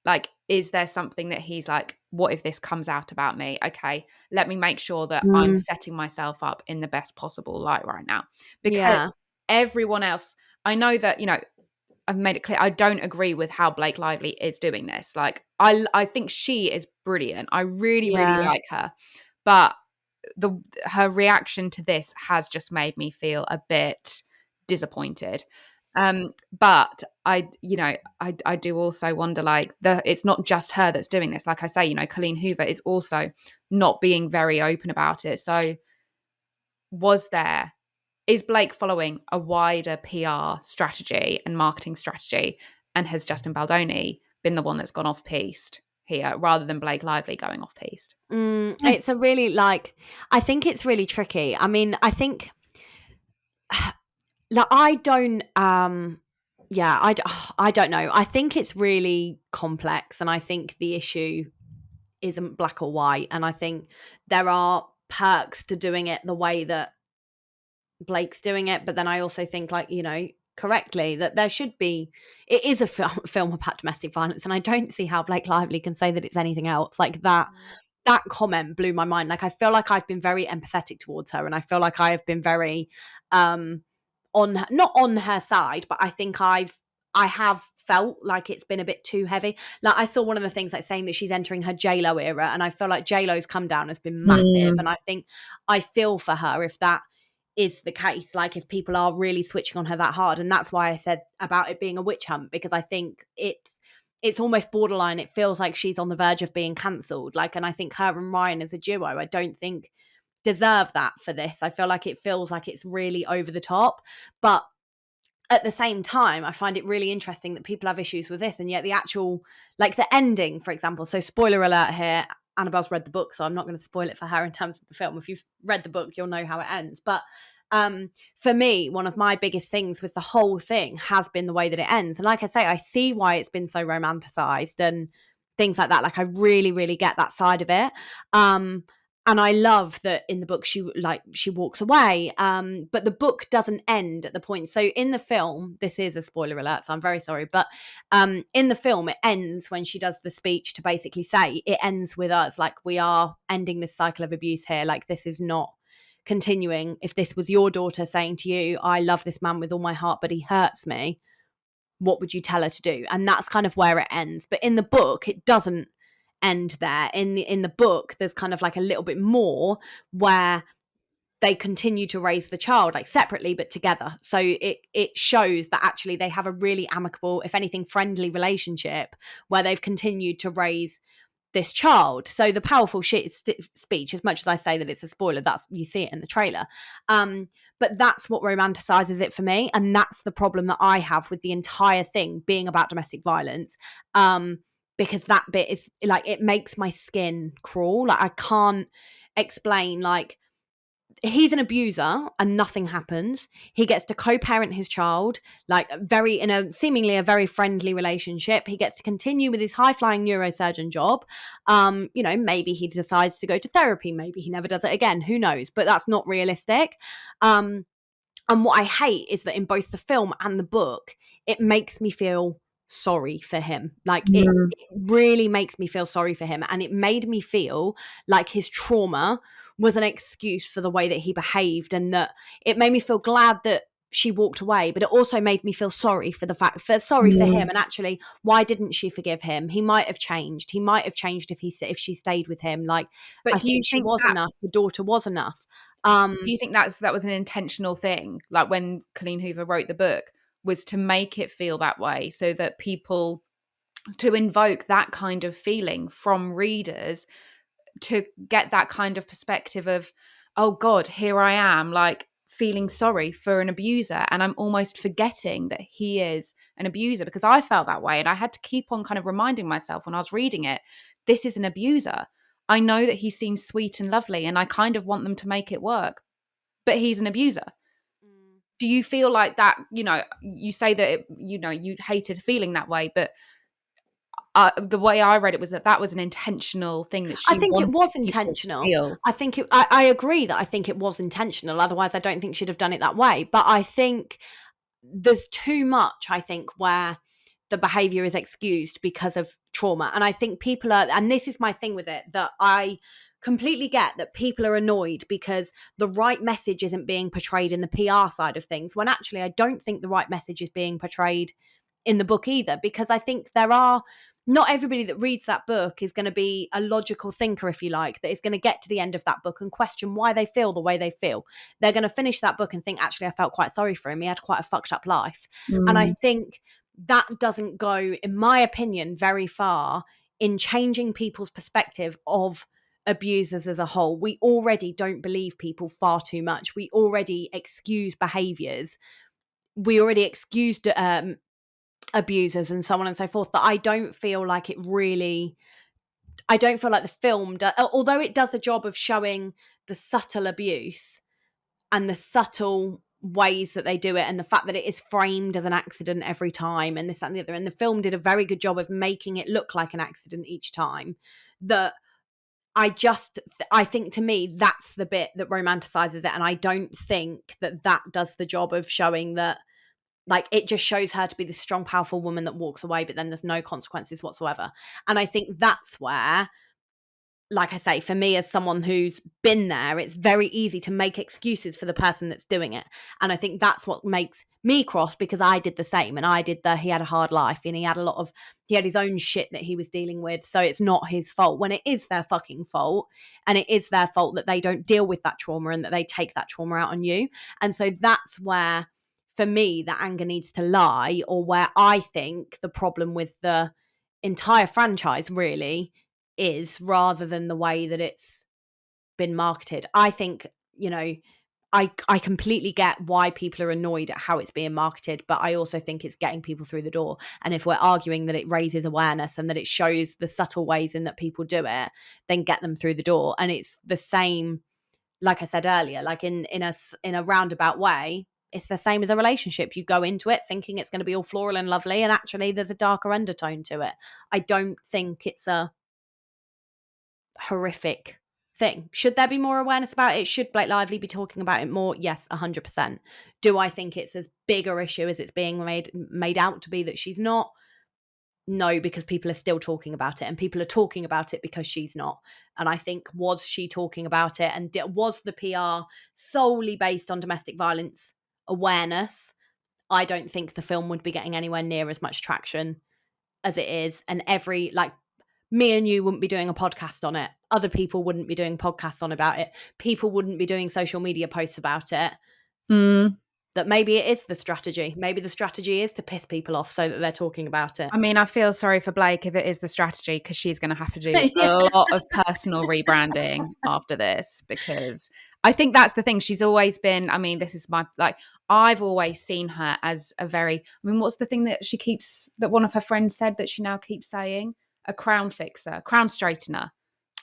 Like, is there something that he's like, what if this comes out about me? Okay, let me make sure that I'm setting myself up in the best possible light right now. Because everyone else, I know that, you know, I've made it clear I don't agree with how Blake Lively is doing this. Like, I think she is brilliant. I really, really like her. But her reaction to this has just made me feel a bit disappointed. But I do also wonder, like, it's not just her that's doing this. Like I say, you know, Colleen Hoover is also not being very open about it. So is Blake following a wider PR strategy and marketing strategy, and has Justin Baldoni been the one that's gone off piste here rather than Blake Lively going off piste? It's a really, like, I think it's really tricky. I mean, I think like I don't I don't know. I think it's really complex, and I think the issue isn't black or white, and I think there are perks to doing it the way that Blake's doing it, but then I also think, like, you know, correctly, that there should be, it is a film about domestic violence, and I don't see how Blake Lively can say that it's anything else. Like, that comment blew my mind. Like, I feel like I've been very empathetic towards her, and I feel like I have been very not on her side, but I think I have felt like it's been a bit too heavy. Like, I saw one of the things like saying that she's entering her J-Lo era, and I feel like J-Lo's come down has been massive, and I think I feel for her if that is the case, like if people are really switching on her that hard. And that's why I said about it being a witch hunt, because I think it's almost borderline. It feels like she's on the verge of being cancelled. Like, and I think her and Ryan as a duo, I don't think deserve that for this. I feel like it feels like it's really over the top. But at the same time, I find it really interesting that people have issues with this, and yet the actual, like the ending, for example. So spoiler alert here, Annabelle's read the book, so I'm not going to spoil it for her in terms of the film. If you've read the book, you'll know how it ends. But for me, one of my biggest things with the whole thing has been the way that it ends. And like I say, I see why it's been so romanticized and things like that. Like, I really, really get that side of it. And I love that in the book she walks away. But the book doesn't end at the point. So in the film, this is a spoiler alert, so I'm very sorry. But in the film, it ends when she does the speech to basically say it ends with us. Like, we are ending this cycle of abuse here. Like, this is not continuing. If this was your daughter saying to you, I love this man with all my heart, but he hurts me, what would you tell her to do? And that's kind of where it ends. But in the book, it doesn't end there. In the book, there's kind of like a little bit more where they continue to raise the child, like separately but together. So it shows that actually they have a really amicable, if anything friendly relationship, where they've continued to raise this child. So the powerful speech, as much as I say that it's a spoiler, that's, you see it in the trailer, but that's what romanticizes it for me, and that's the problem that I have with the entire thing being about domestic violence, because that bit is like, it makes my skin crawl. Like, I can't explain, like, he's an abuser and nothing happens. He gets to co-parent his child, like, very, in a seemingly a very friendly relationship. He gets to continue with his high-flying neurosurgeon job. Maybe he decides to go to therapy, maybe he never does it again, who knows, but that's not realistic. And what I hate is that in both the film and the book, it makes me feel sorry for him. Like, it really makes me feel sorry for him. And it made me feel like his trauma was an excuse for the way that he behaved. And that it made me feel glad that she walked away, but it also made me feel sorry for for him. And actually, why didn't she forgive him? He might have changed. He might have changed if she stayed with him. Like, But I do you think she think was that enough. The daughter was enough. do you think that was an intentional thing? Like when Colleen Hoover wrote the book, was to make it feel that way so that people, to invoke that kind of feeling from readers, to get that kind of perspective of, oh God, here I am, like feeling sorry for an abuser, and I'm almost forgetting that he is an abuser, because I felt that way and I had to keep on kind of reminding myself when I was reading it, this is an abuser. I know that he seems sweet and lovely and I kind of want them to make it work, but he's an abuser. Do you feel like that, you say that you hated feeling that way, but the way I read it was that was an intentional thing that I she think it wanted was people to intentional. feel. I agree that I think it was intentional. Otherwise, I don't think she'd have done it that way. But I think there's too much, I think, where the behavior is excused because of trauma. And I think people are, and this is my thing with it, that I completely get that people are annoyed because the right message isn't being portrayed in the PR side of things, when actually I don't think the right message is being portrayed in the book either, because I think not everybody that reads that book is going to be a logical thinker, if you like, that is going to get to the end of that book and question why they feel the way they feel. They're going to finish that book and think, actually, I felt quite sorry for him. He had quite a fucked up life. And I think that doesn't go, in my opinion, very far in changing people's perspective of abusers as a whole. We already don't believe people far too much. We already excuse behaviors. We already excused abusers and so on and so forth, that I don't feel like it really, I don't feel like the film although it does a job of showing the subtle abuse and the subtle ways that they do it, and the fact that it is framed as an accident every time, and this, that, and the other, and the film did a very good job of making it look like an accident each time, that I think, to me, that's the bit that romanticizes it. And I don't think that does the job of showing that, like, it just shows her to be this strong, powerful woman that walks away, but then there's no consequences whatsoever. And I think that's where, like I say, for me, as someone who's been there, it's very easy to make excuses for the person that's doing it. And I think that's what makes me cross, because I did the same. And he had a hard life, and he had his own shit that he was dealing with. So it's not his fault, when it is their fucking fault. And it is their fault that they don't deal with that trauma and that they take that trauma out on you. And so that's where, for me, the anger needs to lie, or where I think the problem with the entire franchise really is, rather than the way that it's been marketed. I think, I completely get why people are annoyed at how it's being marketed, but I also think it's getting people through the door. And if we're arguing that it raises awareness and that it shows the subtle ways in that people do it, then get them through the door. And it's the same, like I said earlier, like in a roundabout way, it's the same as a relationship. You go into it thinking it's going to be all floral and lovely, and actually there's a darker undertone to it. I don't think it's a horrific thing. Should there be more awareness about it? Should Blake Lively be talking about it more? Yes, 100%. Do I think it's as big a issue as it's being made out to be that she's not? No, because people are still talking about it, and people are talking about it because she's not. And I think, was she talking about it, and was the PR solely based on domestic violence awareness, I don't think the film would be getting anywhere near as much traction as it is. And me and you wouldn't be doing a podcast on it. Other people wouldn't be doing podcasts on about it. People wouldn't be doing social media posts about it. That maybe it is the strategy. Maybe the strategy is to piss people off so that they're talking about it. I mean, I feel sorry for Blake if it is the strategy, because she's going to have to do Yeah. a lot of personal rebranding after this, because I think that's the thing. She's always been, I mean, this is my, like, I've always seen her as a very, I mean, what's the thing that she keeps, that one of her friends said that she now keeps saying? A crown fixer, crown straightener.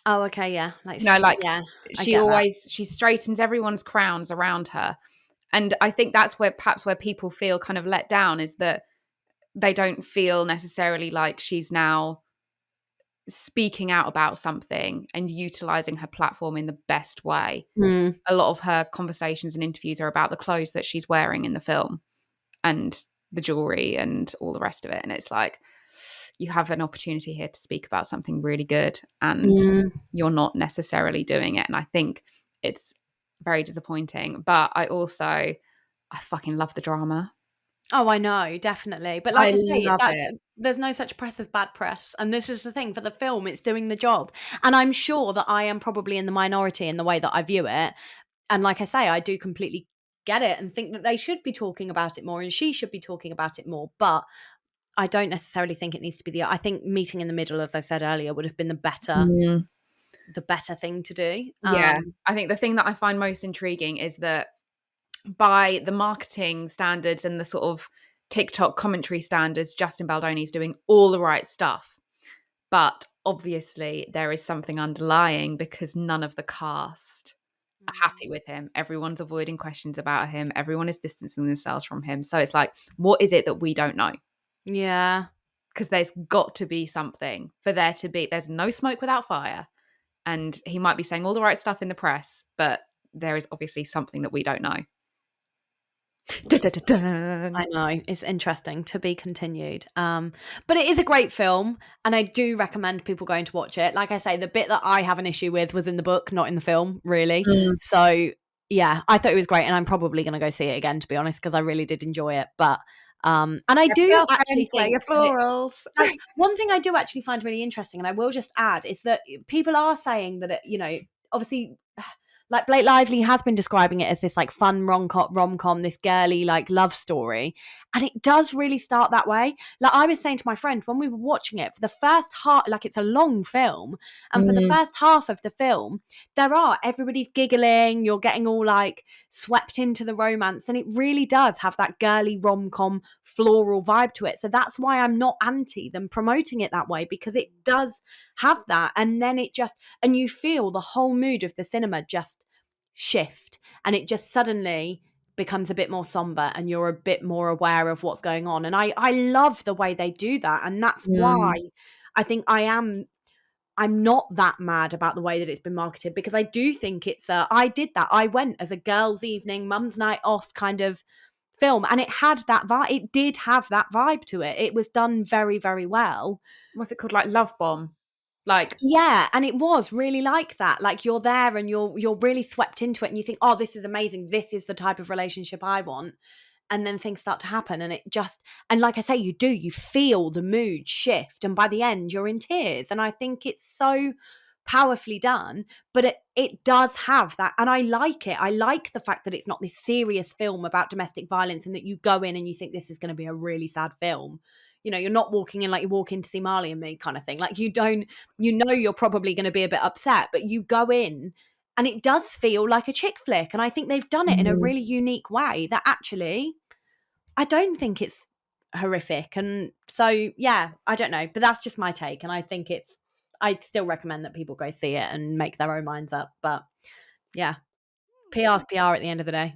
Oh, okay, yeah. Like, Like, yeah, I she get that. always, she straightens everyone's crowns around her. And I think that's where perhaps where people feel kind of let down, is that they don't feel necessarily like she's now speaking out about something and utilizing her platform in the best way. A lot of her conversations and interviews are about the clothes that she's wearing in the film and the jewelry and all the rest of it. And it's like, you have an opportunity here to speak about something really good, and you're not necessarily doing it. And I think it's very disappointing. But I fucking love the drama. Oh, I know, definitely. But I like I say, love it. there's no such press as bad press. And this is the thing, for the film, it's doing the job. And I'm sure that I am probably in the minority in the way that I view it. And like I say, I do completely get it and think that they should be talking about it more and she should be talking about it more. But I don't necessarily think it needs to be I think meeting in the middle, as I said earlier, would have been the better thing to do. Yeah. I think the thing that I find most intriguing is that by the marketing standards and the sort of TikTok commentary standards, Justin Baldoni is doing all the right stuff. But obviously, there is something underlying, because none of the cast are happy with him. Everyone's avoiding questions about him. Everyone is distancing themselves from him. So it's like, what is it that we don't know? Yeah. Because there's got to be something for there to be. There's no smoke without fire. And he might be saying all the right stuff in the press, but there is obviously something that we don't know. I know, it's interesting, to be continued. But it is a great film, and I do recommend people going to watch it. Like I say, the bit that I have an issue with was in the book, not in the film, really. So yeah, I thought it was great, and I'm probably going to go see it again, to be honest, because I really did enjoy it. But and I do actually think your florals. one thing I do actually find really interesting, and I will just add, is that people are saying that obviously, like Blake Lively has been describing it as this like fun rom-com, this girly like love story. And it does really start that way. Like I was saying to my friend when we were watching it, for the first half, like it's a long film. And for the first half of the film, everybody's giggling, you're getting all like swept into the romance. And it really does have that girly rom-com floral vibe to it. So that's why I'm not anti them promoting it that way, because it does have that. And then and you feel the whole mood of the cinema just shift, and it just suddenly becomes a bit more somber, and you're a bit more aware of what's going on. And I love the way they do that, and that's why I think I'm not that mad about the way that it's been marketed, because I do think I did that. I went as a girls' evening, mum's night off kind of film, and it had that vibe. It did have that vibe to it. It was done very, very well. What's it called? Like Love Bomb? Like, yeah, and it was really like that. Like you're there and you're really swept into it, and you think, oh, this is amazing. This is the type of relationship I want. And then things start to happen, and and like I say, you feel the mood shift, and by the end you're in tears. And I think it's so powerfully done, but it does have that, and I like it. I like the fact that it's not this serious film about domestic violence, and that you go in and you think this is going to be a really sad film. You're not walking in like you walk in to see Marley and Me kind of thing. Like you're probably going to be a bit upset, but you go in and it does feel like a chick flick. And I think they've done it in a really unique way that actually I don't think it's horrific. And so, yeah, I don't know, but that's just my take. And I think I'd still recommend that people go see it and make their own minds up. But yeah, PR's PR at the end of the day.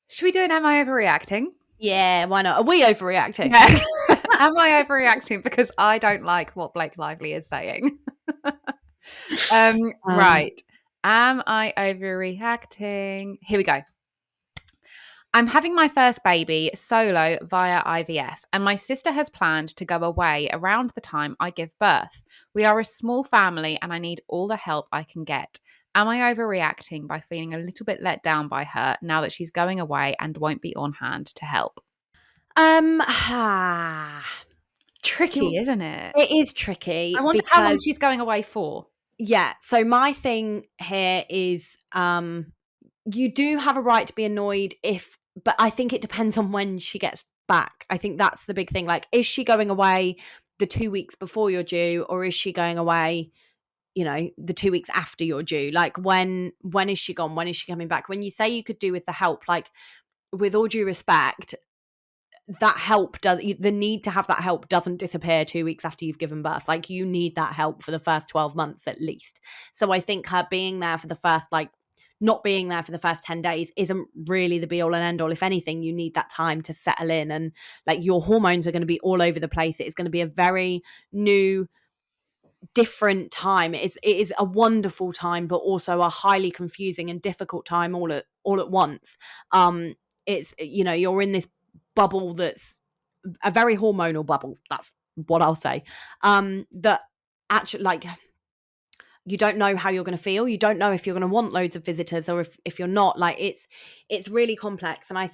Should we do an Am I Overreacting? Yeah, why not? Are we overreacting? Yeah. Am I overreacting? Because I don't like what Blake Lively is saying. Right. Am I overreacting? Here we go. I'm having my first baby solo via IVF, and my sister has planned to go away around the time I give birth. We are a small family, and I need all the help I can get. Am I overreacting by feeling a little bit let down by her now that she's going away and won't be on hand to help? tricky, isn't it? It is tricky I wonder how long because she's going away for. yeah, so my thing here is you do have a right to be annoyed but I think it depends on when she gets back. I think that's the big thing. Like, is she going away the 2 weeks before you're due, or is she going away, the 2 weeks after you're due? Like, when is she gone? When is she coming back? When you say you could do with the help, like, with all due respect, that help the need to have that help doesn't disappear 2 weeks after you've given birth. Like, you need that help for the first 12 months at least. So I think her being there for the first, like, not being there for the first 10 days isn't really the be all and end all. If anything, you need that time to settle in, and like, your hormones are going to be all over the place. It is going to be a very new, different time. It is a wonderful time, but also a highly confusing and difficult time all at once. It's, you're in this bubble that's a very hormonal bubble. That's what I'll say. That actually, like, you don't know how you're going to feel. You don't know if you're going to want loads of visitors, or if you're not. Like, it's really complex. And I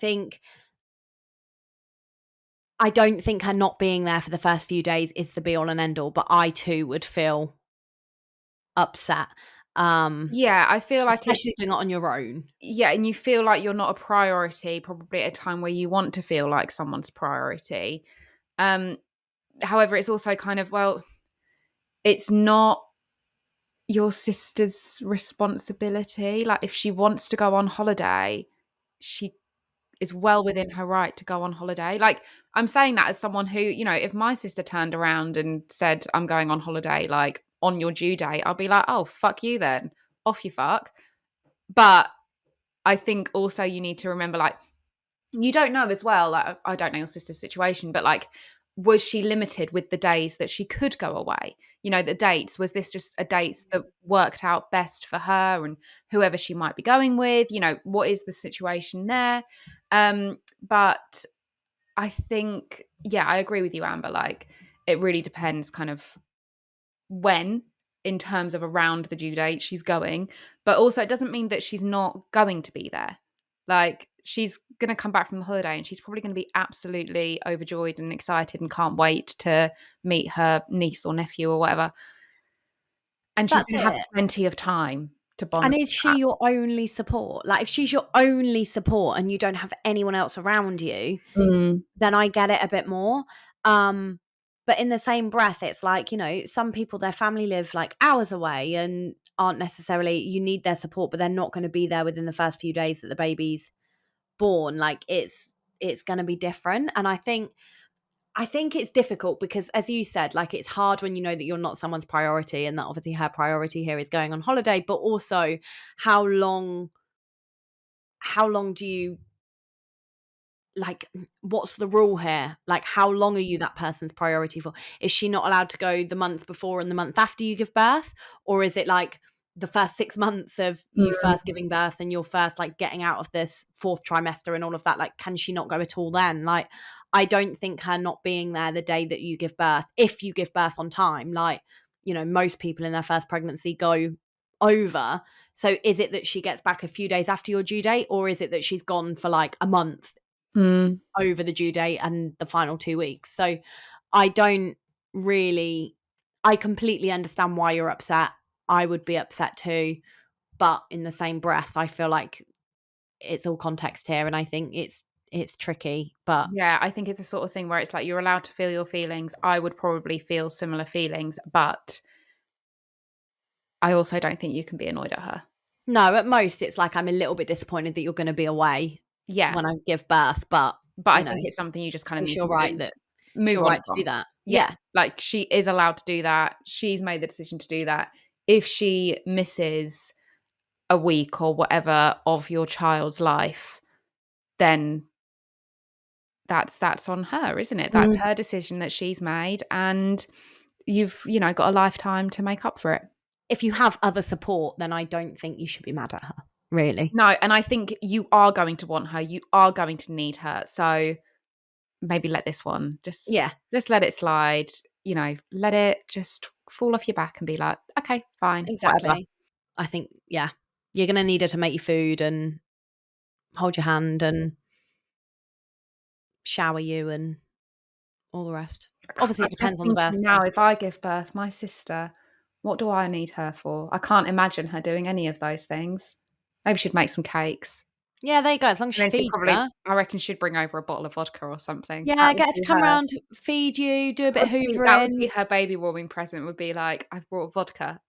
don't think her not being there for the first few days is the be all and end all, but I too would feel upset. Yeah, I feel like it's Especially doing it on your own. yeah, and you feel like you're not a priority, probably at a time where you want to feel like someone's priority. Um, However, it's also kind of, well, it's not your sister's responsibility. Like, if she wants to go on holiday, she is well within her right to go on holiday. Like, I'm saying that as someone who, if my sister turned around and said, I'm going on holiday, like, on your due date, I'll be like, oh, fuck you then. Off you fuck. But I think also you need to remember, like, you don't know as well, like, I don't know your sister's situation, but, like, was she limited with the days that she could go away? The dates, was this just a dates that worked out best for her and whoever she might be going with? What is the situation there? But I think, yeah, I agree with you, Amber. Like, it really depends kind of when, in terms of around the due date she's going, but also it doesn't mean that she's not going to be there. Like, she's going to come back from the holiday and she's probably going to be absolutely overjoyed and excited and can't wait to meet her niece or nephew or whatever. And she's That's going to have it. plenty of time to bond And with is that. she your only support? Like, if she's your only support and you don't have anyone else around you, Mm. then I get it a bit more. But in the same breath, it's like, some people, their family live like hours away and aren't necessarily, you need their support, but they're not going to be there within the first few days that the baby's born. Like, it's going to be different. And I think it's difficult because, as you said, like, it's hard when you know that you're not someone's priority, and that obviously her priority here is going on holiday, but also how long do you, like, what's the rule here? Like, how long are you that person's priority for? Is she not allowed to go the month before and the month after you give birth? Or is it like the first 6 months of you Mm. first giving birth and your first, like, getting out of this fourth trimester and all of that? Like, can she not go at all then? Like, I don't think her not being there the day that you give birth, if you give birth on time, like, most people in their first pregnancy go over. So is it that she gets back a few days after your due date, or is it that she's gone for like a month Mm. over the due date and the final 2 weeks? So I don't really I completely understand why you're upset. I would be upset too, but in the same breath, I feel like it's all context here, and I think it's tricky, but Yeah, I think it's a sort of thing where it's like, you're allowed to feel your feelings. I would probably feel similar feelings, but I also don't think you can be annoyed at her. no, at most it's like, I'm a little bit disappointed that you're gonna be away Yeah, when I give birth, but, but I think it's something you just kind of it's need your to right that it's move your on right to do from. that. Yeah, Yeah, like, she is allowed to do that. She's made the decision to do that. If she misses a week or whatever of your child's life, then that's on her, isn't it? That's mm. her decision that she's made, and you've, got a lifetime to make up for it. If you have other support, then I don't think you should be mad at her, really. No, and I think you are going to want her. You are going to need her. So maybe let this one Yeah, just let it slide, let it just fall off your back and be like, okay, fine, whatever. exactly. I think, yeah, you're gonna need her to make you food and hold your hand and shower you and all the rest. Obviously, it depends on the birthday. Now, if I give birth, my sister, what do I need her for? I can't imagine her doing any of those things. Maybe she'd make some cakes. Yeah, there you go. As long as she feeds her. I reckon she'd bring over a bottle of vodka or something. Yeah, get her to come round, feed you, do a bit of hoovering. That would be her baby warming present, would be like, I've brought vodka.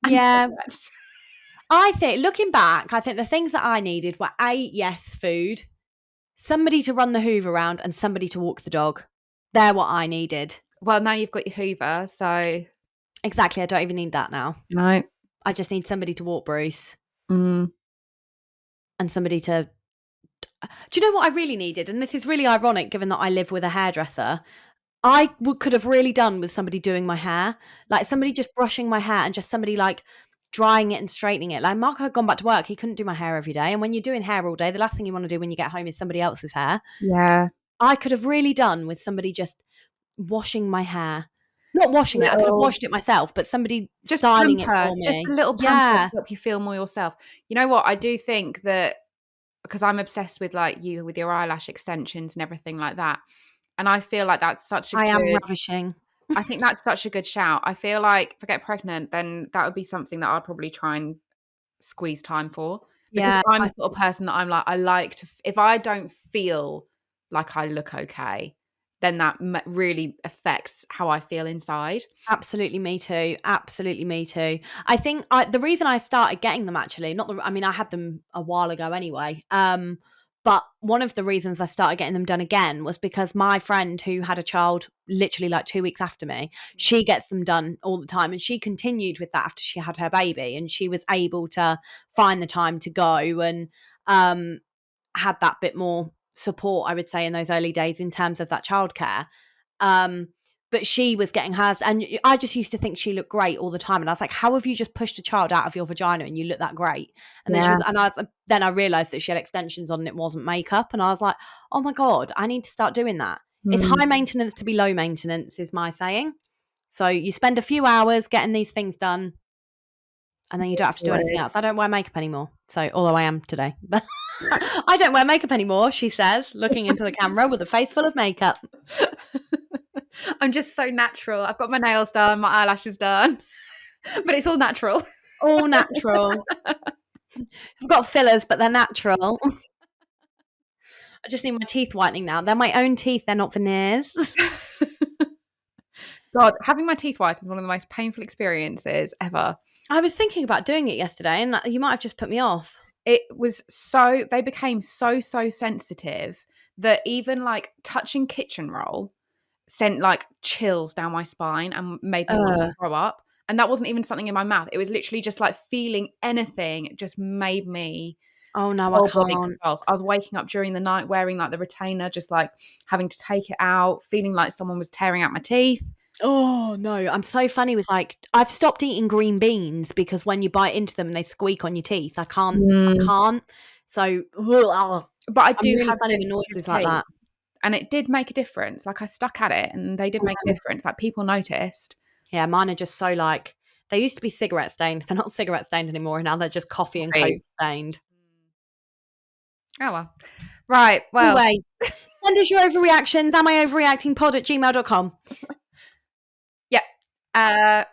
Yeah. I think, looking back, I think the things that I needed were yes, food, somebody to run the hoover around, and somebody to walk the dog. They're what I needed. Well, now you've got your hoover, so... Exactly, I don't even need that now. No. I just need somebody to walk Bruce. Mm. And somebody to... Do you know what I really needed? And this is really ironic, given that I live with a hairdresser. I could have really done with somebody doing my hair. Like, somebody just brushing my hair and just somebody, like, drying it and straightening it. Like, Mark had gone back to work. He couldn't do my hair every day. And when you're doing hair all day, the last thing you want to do when you get home is somebody else's hair. Yeah. I could have really done with somebody just washing my hair. Not washing it. I could have washed it myself, but somebody just styling it for me. Just a little pamper to help you feel more yourself. You know what? I do think that, because I'm obsessed with, like, you with your eyelash extensions and everything like that. And I feel like that's such a I am ravishing. I think that's such a good shout. I feel like if I get pregnant, then that would be something that I'd probably try and squeeze time for. Because I'm the sort of person that I'm like, I like to, if I don't feel like I look okay, then that really affects how I feel inside. Absolutely, me too. Absolutely, me too. I think the reason I started getting them, actually, I had them a while ago anyway. But one of the reasons I started getting them done again was because my friend who had a child literally like 2 weeks after me, she gets them done all the time. And she continued with that after she had her baby. And she was able to find the time to go and had that bit more support, I would say, in those early days in terms of that childcare. But she was getting hers, and I just used to think she looked great all the time. And I was like, how have you just pushed a child out of your vagina and you look that great? And then I realized that she had extensions on and it wasn't makeup. And I was like, oh my God, I need to start doing that. It's high maintenance to be low maintenance, is my saying. So you spend a few hours getting these things done and then you don't have to do anything else. I don't wear makeup anymore. So, although I am today, but I don't wear makeup anymore, she says, looking into the camera with a face full of makeup. I'm just so natural. I've got my nails done, my eyelashes done, but it's all natural. All natural. I've got fillers, but they're natural. I just need my teeth whitening now. They're my own teeth. They're not veneers. God, having my teeth whitened is one of the most painful experiences ever. I was thinking about doing it yesterday, and you might have just put me off. It was they became so sensitive that even like touching kitchen roll sent like chills down my spine and made me want to throw up. And that wasn't even something in my mouth. It was literally just like feeling anything. It just made me. Oh no, I can't. I was waking up during the night wearing like the retainer, just like having to take it out, feeling like someone was tearing out my teeth. Oh no, I'm so funny with like, I've stopped eating green beans because when you bite into them and they squeak on your teeth, I can't. So, but I do really have funny noises like that. And it did make a difference. Like I stuck at it and they did make a difference. Like people noticed. Yeah, mine are just so like, they used to be cigarette stained. They're not cigarette stained anymore. Now they're just coffee and Coke stained. Oh well. Right. Well. Anyway, send us your overreactions. Am I overreacting pod@gmail.com. Yeah,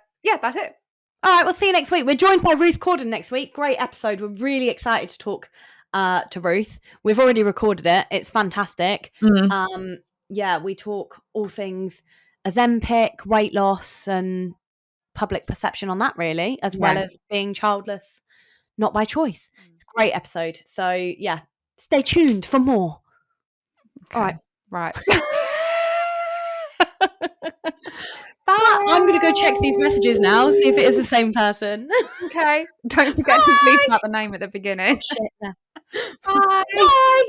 that's it. All right, we'll see you next week. We're joined by Ruth Corden next week. Great episode. We're really excited to talk to Ruth. We've already recorded it. It's fantastic. Yeah, we talk all things Ozempic, weight loss, and public perception on that, really, as well as being childless, not by choice. Great episode. So, yeah, stay tuned for more. Okay. All right. Right. Bye. I'm going to go check these messages now, see if it is the same person. Okay. Don't forget to leave out the name at the beginning. Oh, shit. Yeah. Bye. Bye.